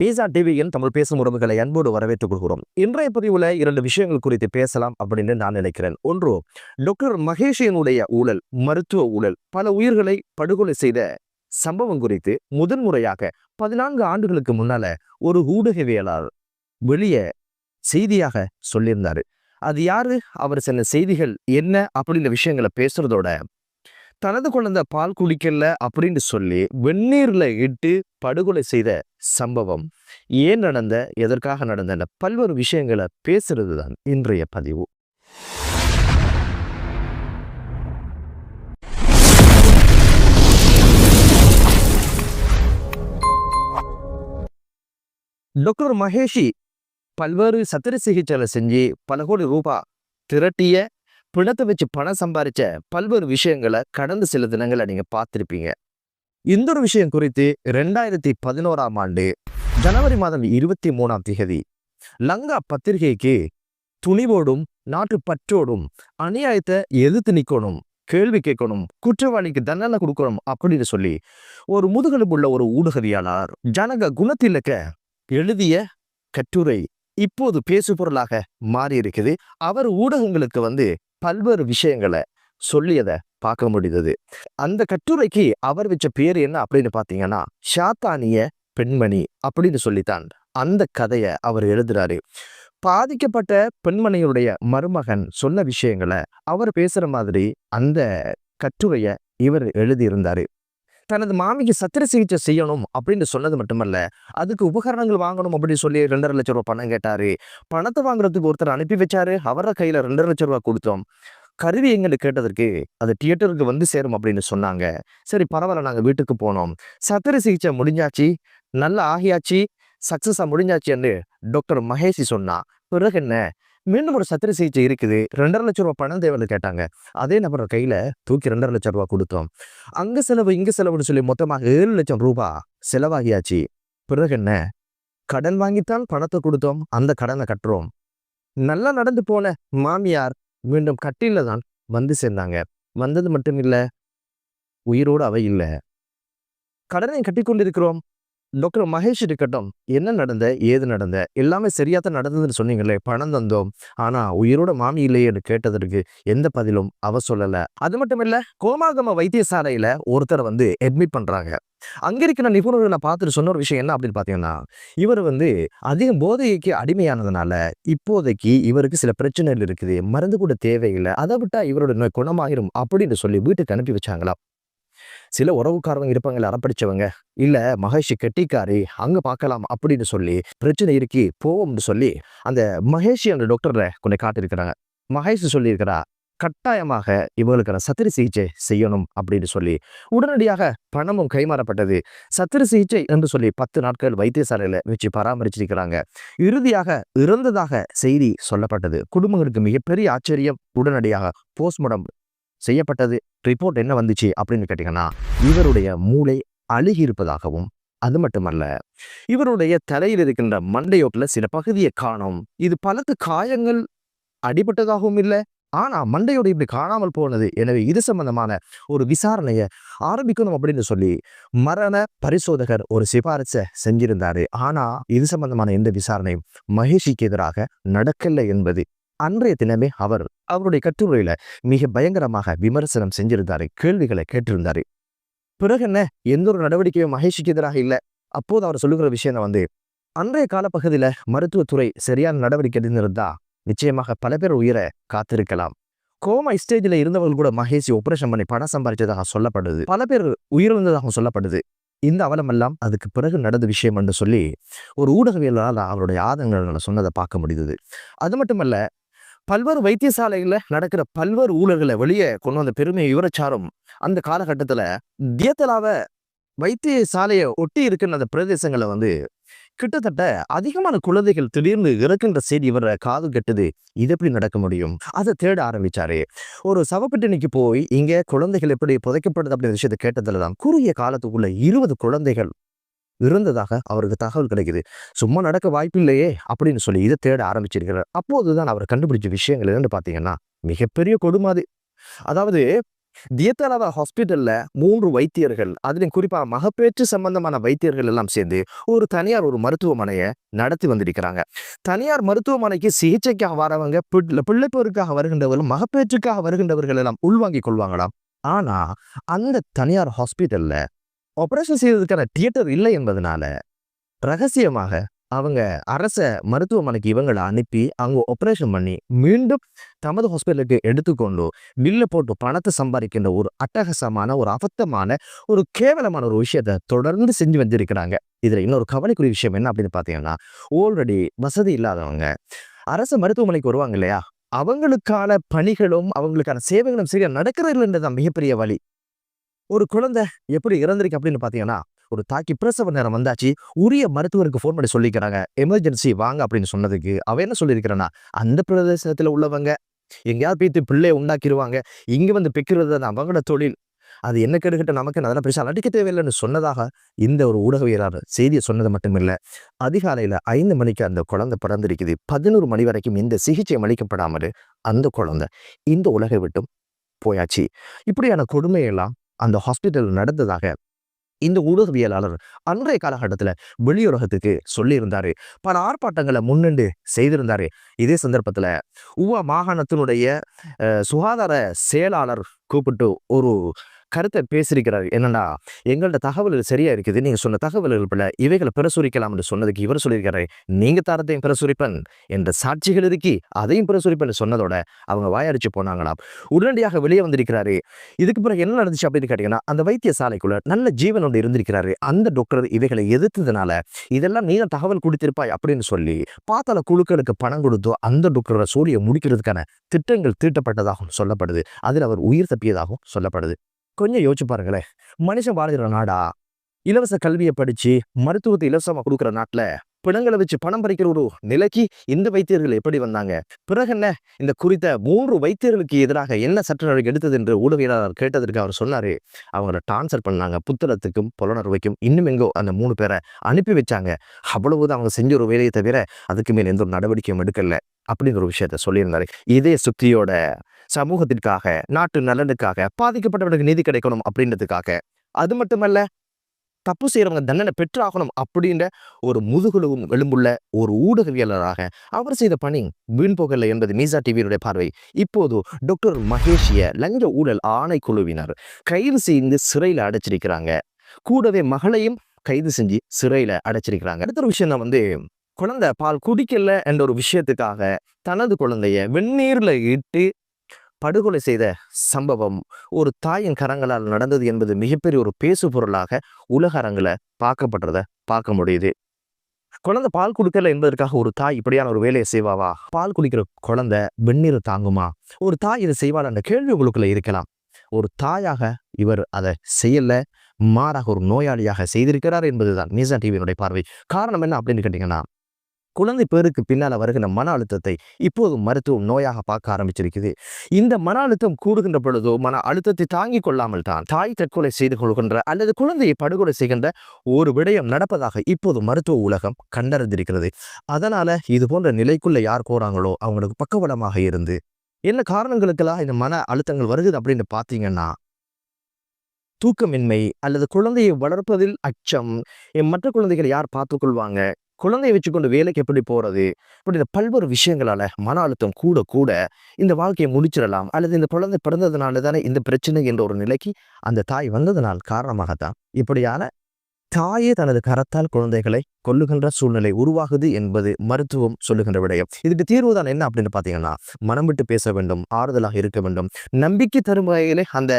ஈசா டிவியின் தமிழ் பேசும் உறவுகளை அன்போடு வரவேற்றுக் கொள்கிறோம். இன்றைய பதிவுல 2 விஷயங்கள் குறித்து பேசலாம் அப்படின்னு நான் நினைக்கிறேன். ஒன்று, டாக்டர் மகேஷியனுடைய ஊழல், மருத்துவ ஊழல், பல உயிர்களை படுகொலை செய்த சம்பவம் குறித்து முதன்முறையாக 14 ஆண்டுகளுக்கு முன்னால ஒரு ஊடகவியலாளர் வெளியே செய்தியாக சொல்லியிருந்தாரு. அது யாரு, அவர் சொன்ன செய்திகள் என்ன அப்படின்ற விஷயங்களை பேசுறதோட, தனது குழந்தை பால் குடிக்கல அப்படின்னு சொல்லி வெந்நீர்ல இட்டு படுகொலை செய்த சம்பவம் ஏன் நடந்த, எதற்காக நடந்த பல்வேறு விஷயங்களை பேசுறது தான் இன்றைய பதிவு. டாக்டர் மகேஷி பல்வேறு சத்திர சிகிச்சைகளை செஞ்சு பல கோடி ரூபாய் திரட்டிய, பிணத்தை வச்சு பணம் சம்பாதிச்ச பல்வேறு விஷயங்களை கடந்த சில தினங்களை நீங்க பார்த்திருப்பீங்க. இந்த ஒரு விஷயம் குறித்து 2011ஆம் ஆண்டு ஜனவரி மாதம் 23ஆம் தேதி லங்கா பத்திரிகைக்கு துணிவோடும் நாட்டு பற்றோடும் அநியாயத்தை எதிர்த்து நிற்கணும், கேள்வி கேட்கணும், குற்றவாளிக்கு தண்டனை கொடுக்கணும் அப்படின்னு சொல்லி ஒரு முதுகெலும்புள்ள ஒரு ஊடகவியலாளர் ஜனக குணத்திலக்க எழுதிய கட்டுரை இப்போது பேசு பொருளாக மாறி இருக்குது. அவர் ஊடகங்களுக்கு பல்வேறு விஷயங்களை சொல்லியதை பார்க்க முடிந்தது. அந்த கட்டுரைக்கு அவர் வச்ச பேர் என்ன அப்படின்னு பார்த்தீங்கன்னா, சாத்தானிய பெண்மணி அப்படின்னு சொல்லித்தான் அந்த கதையை அவர் எழுதுறாரு. பாதிக்கப்பட்ட பெண்மணியுடைய மருமகன் சொன்ன விஷயங்களை அவர் பேசுற மாதிரி அந்த கட்டுரையை இவர் எழுதியிருந்தாரு. தனது மாமிக்கு சத்திர சிகிச்சை செய்யணும் அப்படின்னு சொன்னது மட்டுமல்ல, அதுக்கு உபகரணங்கள் வாங்கணும் அப்படின்னு சொல்லி 2.5 லட்சம் ரூபாய் பணம் கேட்டாரு. பணத்தை வாங்குறதுக்கு ஒருத்தர் அனுப்பி வச்சாரு. அவர கையில 2.5 லட்சம் ரூபாய் கொடுத்தோம். கருவி எங்களுக்கு கேட்டதற்கு அது தியேட்டருக்கு சேரும் அப்படின்னு சொன்னாங்க. சரி பரவாயில்ல, நாங்க வீட்டுக்கு போனோம். சத்திர சிகிச்சை முடிஞ்சாச்சு, நல்லா ஆகியாச்சு, சக்சஸா முடிஞ்சாச்சுன்னு டாக்டர் மகேஷி சொன்னா. பிறகு என்ன, மீண்டும் ஒரு சத்திர சிகிச்சை இருக்குது, 2.5 லட்சம் ரூபாய் பணம் தேவைன்னு கேட்டாங்க. அதே நபர் கையில தூக்கி 2.5 லட்சம் ரூபாய் கொடுத்தோம். அங்க செலவு இங்க செலவுன்னு சொல்லி மொத்தமாக 7 லட்சம் ரூபாய் செலவாகியாச்சு. பிறகு என்ன, கடன் வாங்கித்தான் பணத்தை கொடுத்தோம், அந்த கடனை கட்டுறோம். நல்லா நடந்து போன மாமியார் மீண்டும் கட்டில தான் சேர்ந்தாங்க. வந்தது மட்டும் இல்ல, உயிரோடு அவை இல்லை. கடனை கட்டி கொண்டிருக்கிறோம். டாக்டர் மகேஷ் இருக்கட்டும், என்ன நடந்த, ஏது நடந்த, எல்லாமே சரியாத்தான் நடந்ததுன்னு சொன்னீங்களே, பணம் தந்தோம், ஆனா உயிரோட மாமி இல்லையேன்னு கேட்டதற்கு எந்த பதிலும் அவ சொல்லல. அது மட்டும் இல்ல, கோமாகம வைத்தியசாலையில ஒருத்தர் அட்மிட் பண்றாங்க. அங்க இருக்கிற நிபுணர்களை பார்த்துட்டு சொன்ன ஒரு விஷயம் என்ன அப்படின்னு பாத்தீங்கன்னா, இவர் அதிக போதைக்கு அடிமையானதுனால இப்போதைக்கு இவருக்கு சில பிரச்சனைகள் இருக்குது, மருந்து கூட தேவையில்லை, அதை விட்டா இவரோட நோய் குணமாயிரும் அப்படின்னு சொல்லி வீட்டுக்கு அனுப்பி வச்சாங்களாம். சில உறவுக்காரவங்க இருப்பாங்க, அறப்படிச்சவங்க, இல்ல மகேஷ் கெட்டிக்காரி, அங்க பார்க்கலாம் அப்படின்னு சொல்லி பிரச்சனை இருக்கி போவோம்னு சொல்லி அந்த மகேஷ் அந்த டாக்டரை கொஞ்சம் காட்டியிருக்கிறாங்க. மகேஷ் சொல்லியிருக்கிறா, கட்டாயமாக இவங்களுக்கு சத்திர சிகிச்சை செய்யணும் அப்படின்னு சொல்லி உடனடியாக பணமும் கைமாறப்பட்டது. சத்திர சிகிச்சை என்று சொல்லி 10 நாட்கள் வைத்தியசாலையில வச்சு பராமரிச்சிருக்கிறாங்க. இறுதியாக இறந்ததாக செய்தி சொல்லப்பட்டது. குடும்பங்களுக்கு மிகப்பெரிய ஆச்சரியம். உடனடியாக போஸ்ட்மார்டம் செய்யப்பட்டது. ரிப்போர்ட் என்ன வந்துச்சு அப்படின்னு கேட்டீங்கன்னா, இவருடைய மூளை அழுகி இருப்பதாகவும், அது மட்டுமல்ல இவருடைய தலையில் இருக்கின்ற மண்டையோட்டுல சில பகுதியை காணும். இது பலத்து காயங்கள் அடிபட்டதாகவும் இல்லை, ஆனா மண்டையோடு இப்படி காணாமல் போனது. எனவே இது சம்பந்தமான ஒரு விசாரணையை ஆரம்பிக்கணும் அப்படின்னு சொல்லி மரண பரிசோதகர் ஒரு சிபாரிசை செஞ்சிருந்தாரு. ஆனா இது சம்பந்தமான எந்த விசாரணையும் மகேஷிக்கு எதிராக நடக்கலை என்பது அன்றைய தினமே அவருடைய கட்டுரையில மிக பயங்கரமாக விமர்சனம் செஞ்சிருந்தாரு, கேள்விகளை கேட்டிருந்தாரு. பிறகு என்ன, எந்த ஒரு நடவடிக்கையும் மகேஷுக்கு எதிராக இல்லை. அப்போது அவர் சொல்லுகிற விஷயம் அன்றைய காலப்பகுதியில மருத்துவத்துறை சரியான நடவடிக்கை இருந்தா நிச்சயமாக பல பேர் உயிரை காத்திருக்கலாம். கோமா ஸ்டேஜில் இருந்தவர்கள் கூட மகேஷ் ஆபரேஷன் பண்ணி பணம் சம்பாதிச்சதாக சொல்லப்படுது. பல பேர் உயிரிழந்ததாக சொல்லப்படுது. இந்த அவலமெல்லாம் அதுக்கு பிறகு நடந்த விஷயம் என்று சொல்லி ஒரு ஊடகவியலாளர் அவருடைய ஆதங்கங்களை சொன்னதை பார்க்க முடியுது. அது மட்டுமல்ல, பல்வேறு வைத்தியசாலைகள்ல நடக்கிற பல்வேறு ஊழல்களை வெளியே கொண்டு வந்த பெருமை இவரச்சாரும் அந்த காலகட்டத்துல தியத்தலாவ வைத்தியசாலையை ஒட்டி இருக்கின்ற அந்த பிரதேசங்களை கிட்டத்தட்ட அதிகமான குழந்தைகள் திடீர்னு இறக்கின்ற செய்தி இவர காது கெட்டது. இது எப்படி நடக்க முடியும்? அதை தேட ஆரம்பிச்சாரு. ஒரு சவப்பெட்டினிக்கு போய் இங்க குழந்தைகள் எப்படி புதைக்கப்படுது அப்படின்ற விஷயத்தை கேட்டதுலதான் குறுகிய காலத்துக்குள்ள 20 குழந்தைகள் இருந்ததாக அவருக்கு தகவல் கிடைக்குது. சும்மா நடக்க வாய்ப்பு இல்லையே அப்படின்னு சொல்லி இதை தேட ஆரம்பிச்சிருக்கிறார். அப்போதுதான் அவர் கண்டுபிடிச்ச விஷயங்கள் என்னன்னு பார்த்தீங்கன்னா, மிகப்பெரிய கொடுமாது. அதாவது தியத்தலாவா ஹாஸ்பிட்டல்ல 3 வைத்தியர்கள், அதிலும் குறிப்பா மகப்பேற்று சம்பந்தமான வைத்தியர்கள் எல்லாம் சேர்ந்து ஒரு தனியார் ஒரு மருத்துவமனைய நடத்தி வந்திருக்கிறாங்க. தனியார் மருத்துவமனைக்கு சிகிச்சைக்காக வரவங்க, பிள்ளைப்பேறுக்காக வருகின்றவர்கள், மகப்பேற்றுக்காக வருகின்றவர்கள் எல்லாம் உள்வாங்கிக் கொள்வாங்களாம். ஆனா அந்த தனியார் ஹாஸ்பிட்டல்ல ஆபரேஷன் செய்வதற்கான தியேட்டர் இல்லை என்பதனால ரகசியமாக அவங்க அரச மருத்துவமனைக்கு இவங்கள அனுப்பி அங்க ஆபரேஷன் பண்ணி மீண்டும் தமது ஹாஸ்பிட்டலுக்கு எடுத்துக்கொண்டு பில்ல போட்டு பணத்தை சம்பாதிக்கின்ற ஒரு அட்டகாசமான, ஒரு அபத்தமான, ஒரு கேவலமான ஒரு விஷயத்தை தொடர்ந்து செஞ்சு வந்திருக்கிறாங்க. இதுல இன்னொரு கவலைக்குரிய விஷயம் என்ன அப்படின்னு பாத்தீங்கன்னா, ஆல்ரெடி வசதி இல்லாதவங்க அரசு மருத்துவமனைக்கு வருவாங்க இல்லையா, அவங்களுக்கான பணிகளும் அவங்களுக்கான சேவைகளும் சரியா நடக்கிறதுன்றதான் மிகப்பெரிய வழி. ஒரு குழந்தை எப்படி இறந்திருக்கு அப்படின்னு பாத்தீங்கன்னா, ஒரு தாக்கி பிரசவ நேரம் வந்தாச்சு, உரிய மருத்துவருக்கு ஃபோன் பண்ணி சொல்லிக்கிறாங்க, எமர்ஜென்சி வாங்க அப்படின்னு சொன்னதுக்கு அவ என்ன சொல்லியிருக்கிறான்னா, அந்த பிரதேசத்துல உள்ளவங்க எங்கேயாவது போய்த்து பிள்ளைய உண்டாக்கிடுவாங்க, இங்க வந்து பெக்கிறது அது அவங்களோட தொழில், அது என்ன கெடுக்கிட்ட நமக்கு அதெல்லாம் பெருசா நடிக்க தேவையில்லைன்னு சொன்னதாக இந்த ஒரு ஊடகவியலாளர் செய்தியை சொன்னது மட்டுமில்லை, அதிகாலையில 5 மணிக்கு அந்த குழந்தை பிறந்திருக்குது, 11 மணி வரைக்கும் இந்த சிகிச்சை அளிக்கப்படாமல் அந்த குழந்தை இந்த உலகை விட்டும் போயாச்சு. இப்படியான கொடுமையெல்லாம் அந்த ஹாஸ்பிட்டல் நடந்ததாக இந்த ஊடகவியலாளர் அன்றைய காலகட்டத்தில் வெளியுலகத்துக்கு சொல்லியிருந்தாரு. பல ஆர்ப்பாட்டங்களை முன்னின்று செய்திருந்தாரு. இதே சந்தர்ப்பத்தில் உவா மாகாணத்தினுடைய சுகாதார செயலாளர் கூப்பிட்டு ஒரு கருத்தை பேசியிருக்கிறார். என்னன்னா, எங்கள்ட தகவல்கள் சரியா இருக்குது, நீங்க சொன்ன தகவல்கள் போல இவைகளை பிரசுரிக்கலாம் என்று சொன்னதுக்கு இவர் சொல்லியிருக்காரு, நீங்க தரத்தையும் பிரசுரிப்பன் என்ற சாட்சிகள் இருக்கி அதையும் பிரசுரிப்பன் சொன்னதோட அவங்க வாயடிச்சு போனாங்களாம். உடனடியாக வெளியே வந்திருக்கிறாரு. இதுக்கு பிறகு என்ன நடந்துச்சு அப்படின்னு கேட்டீங்கன்னா, அந்த வைத்தியசாலைக்குள்ள நல்ல ஜீவன் ஒன்று இருந்திருக்கிறாரு. அந்த டாக்டர் இவைகளை எதிர்த்ததுனால இதெல்லாம் நீ தான் தகவல் கொடுத்திருப்பாய் அப்படின்னு சொல்லி பாத்தாள குழுக்களுக்கு பணம் கொடுத்தோ அந்த டாக்டரை சோழியை முடிக்கிறதுக்கான திட்டங்கள் தீட்டப்பட்டதாகவும் சொல்லப்படுது. அதில் அவர் உயிர் தப்பியதாகவும் சொல்லப்படுது. கொஞ்சம் யோசிச்சு பாருங்களேன், மனுஷன் வாழ்கிற நாடா, இலவச கல்வியை படிச்சு மருத்துவத்தை இலவசமா கொடுக்குற நாட்டுல பிணங்களை வச்சு பணம் பறிக்கிற ஒரு நிலைக்கு இந்த வைத்தியர்கள் எப்படி வந்தாங்க? பிறகு என்ன இந்த குறித்த 3 வைத்தியர்களுக்கு எதிராக என்ன சட்ட நடவடிக்கை எடுத்தது என்று ஊடகவியலாளர் கேட்டதற்கு அவர் சொன்னாரு, அவங்கள டிரான்ஸ்ஃபர் பண்ணாங்க புத்தளத்துக்கும் புலனறுவைக்கும், இன்னும் எங்கோ அந்த 3 பேரை அனுப்பி வச்சாங்க. அவ்வளவுதான் அவங்க செஞ்ச ஒரு வேலையை தவிர அதுக்கு மேல் எந்த ஒரு நடவடிக்கையும் எடுக்கல அப்படிங்கிற ஒரு விஷயத்த சொல்லியிருந்தாரு. இதே சுத்தியோட சமூகத்திற்காக, நாட்டு நலனுக்காக, பாதிக்கப்பட்டவர்களுக்கு நீதி கிடைக்கணும் அப்படின்றதுக்காக, அது மட்டுமல்ல தப்பு செய்யறவங்க தண்டனை பெற்றாகணும் அப்படின்ற ஒரு முதுகெலும் எலும்புள்ள ஒரு ஊடகவியலராக அவர் செய்த பணி வீண் போகல என்பது மீசா டிவியினுடைய பார்வை. இப்போது டாக்டர் மகேஷிய லஞ்ச ஊழல் ஆணைக்குழுவினர் கைது செய்து சிறையில அடைச்சிருக்கிறாங்க. கூடவே மகளையும் கைது செஞ்சு சிறையில அடைச்சிருக்கிறாங்க. அடுத்த ஒரு விஷயம் தான் குழந்தை பால் குடிக்கல என்ற ஒரு விஷயத்துக்காக தனது குழந்தைய வெந்நீர்ல இட்டு படுகொலை செய்த சம்பவம் ஒரு தாயின் கரங்களால் நடந்தது என்பது மிகப்பெரிய ஒரு பேசு பொருளாக உலக அரங்குல பார்க்கப்படுறத பார்க்க முடியுது. குழந்தை பால் குடிக்கல என்பதற்காக ஒரு தாய் இப்படியான ஒரு வேலையை செய்வாவா? பால் குடிக்கிற குழந்தை வெந்நீர் தாங்குமா? ஒரு தாய் இதை செய்வாள் என்ற கேள்வி உங்களுக்குள்ள இருக்கலாம். ஒரு தாயாக இவர் அதை செய்யல, மாறாக ஒரு நோயாளியாக செய்திருக்கிறார் என்பதுதான் மீசா டிவியினுடைய பார்வை. காரணம் என்ன அப்படின்னு கேட்டீங்கன்னா, குழந்தை பேருக்கு பின்னால வருகின்ற மன அழுத்தத்தை இப்போது மருத்துவம் நோயாக பார்க்க ஆரம்பிச்சிருக்குது. இந்த மன அழுத்தம் கூடுகின்ற பொழுதோ மன அழுத்தத்தை தாங்கிக் கொள்ளாமல் தான் தாய் தற்கொலை செய்து கொள்கின்ற அல்லது குழந்தையை படுகொலை செய்கின்ற ஒரு விடயம் நடப்பதாக இப்போது மருத்துவ உலகம் கண்டறிந்திருக்கிறது. அதனால இது போன்ற நிலைக்குள்ள யார் போறாங்களோ அவங்களுக்கு பக்கபலமாக இருந்து என்ன காரணங்களுக்கெல்லாம் இந்த மன அழுத்தங்கள் வருகுது அப்படின்னு பார்த்தீங்கன்னா, தூக்கமின்மை அல்லது குழந்தையை வளர்ப்பதில் அச்சம், மற்ற குழந்தைகளை யார் பார்த்துக்கொள்வாங்க, குழந்தையை வச்சுக்கொண்டு வேலைக்கு எப்படி போறது, இப்படி இந்த பல்வேறு விஷயங்களால மன அழுத்தம் கூட கூட இந்த வாழ்க்கையை முடிச்சிடலாம் அல்லது இந்த குழந்தை பிறந்ததுனால தானே இந்த பிரச்சனை என்ற ஒரு நிலைக்கு அந்த தாய் வந்ததனால் காரணமாகத்தான் இப்படியான தாயே தனது கரத்தால் குழந்தைகளை கொல்லுகின்ற சூழ்நிலை உருவாகுது என்பது மருத்துவம் சொல்லுகின்ற விடயம். இதுக்கு தீர்வுதான் என்ன அப்படின்னு பாத்தீங்கன்னா, மனம் விட்டு பேச வேண்டும், ஆறுதலாக இருக்க வேண்டும், நம்பிக்கை தரும் வகையிலே அந்த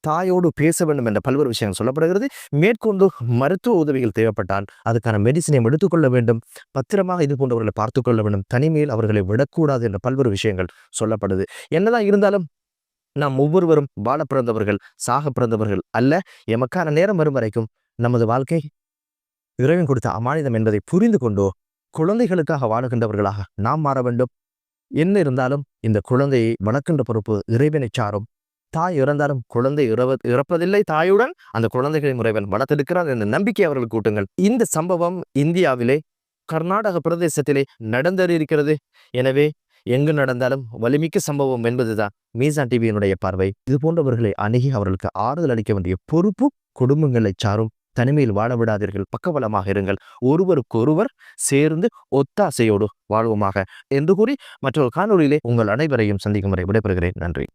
தாயோடு பேச வேண்டும் என்ற பல்வேறு விஷயங்கள் சொல்லப்படுகிறது. மேற்கொண்டு மருத்துவ உதவிகள் தேவைப்பட்டால் அதுக்கான மெடிசினையும் எடுத்துக்கொள்ள வேண்டும், பத்திரமாக இது போன்றவர்களை பார்த்து கொள்ள வேண்டும், தனிமையில் அவர்களை விடக்கூடாது என்ற பல்வேறு விஷயங்கள் சொல்லப்படுது. என்னதான் இருந்தாலும் நாம் ஒவ்வொருவரும் வாழ பிறந்தவர்கள், சாக பிறந்தவர்கள் அல்ல. எமக்கான நேரம் வரும் வரைக்கும் நமது வாழ்க்கை இறைவன் கொடுத்த அமானிதம் என்பதை புரிந்து கொண்டோ குழந்தைகளுக்காக வாழுகின்றவர்களாக நாம் மாற வேண்டும். என்ன இருந்தாலும் இந்த குழந்தையை வளர்க்கின்ற பொறுப்பு இறைவனை சாரும். தாய் இறந்தாலும் குழந்தை இறப்பதில்லை, தாயுடன் அந்த குழந்தைகளின் இறைவன் வளர்த்தெடுக்கிறார் என்ற நம்பிக்கை அவர்கள் கூட்டுங்கள். இந்த சம்பவம் இந்தியாவிலே கர்நாடக பிரதேசத்திலே நடந்தேறியிருக்கிறது. எனவே எங்கு நடந்தாலும் வலிமிக்க சம்பவம் என்பதுதான் மீசான் டிவியினுடைய பார்வை. இது போன்றவர்களை அணுகி அவர்களுக்கு ஆறுதல் அளிக்க வேண்டிய பொறுப்பு குடும்பங்களை சாரும். தனிமையில் வாழ விடாதீர்கள், பக்கபலமாக இருங்கள், ஒருவருக்கொருவர் சேர்ந்து ஒத்தாசையோடு வாழ்வோமாக என்று கூறி மற்றொரு காணொளியிலே உங்கள் அனைவரையும் சந்திக்கும் வரை விடைபெறுகிறேன். நன்றி.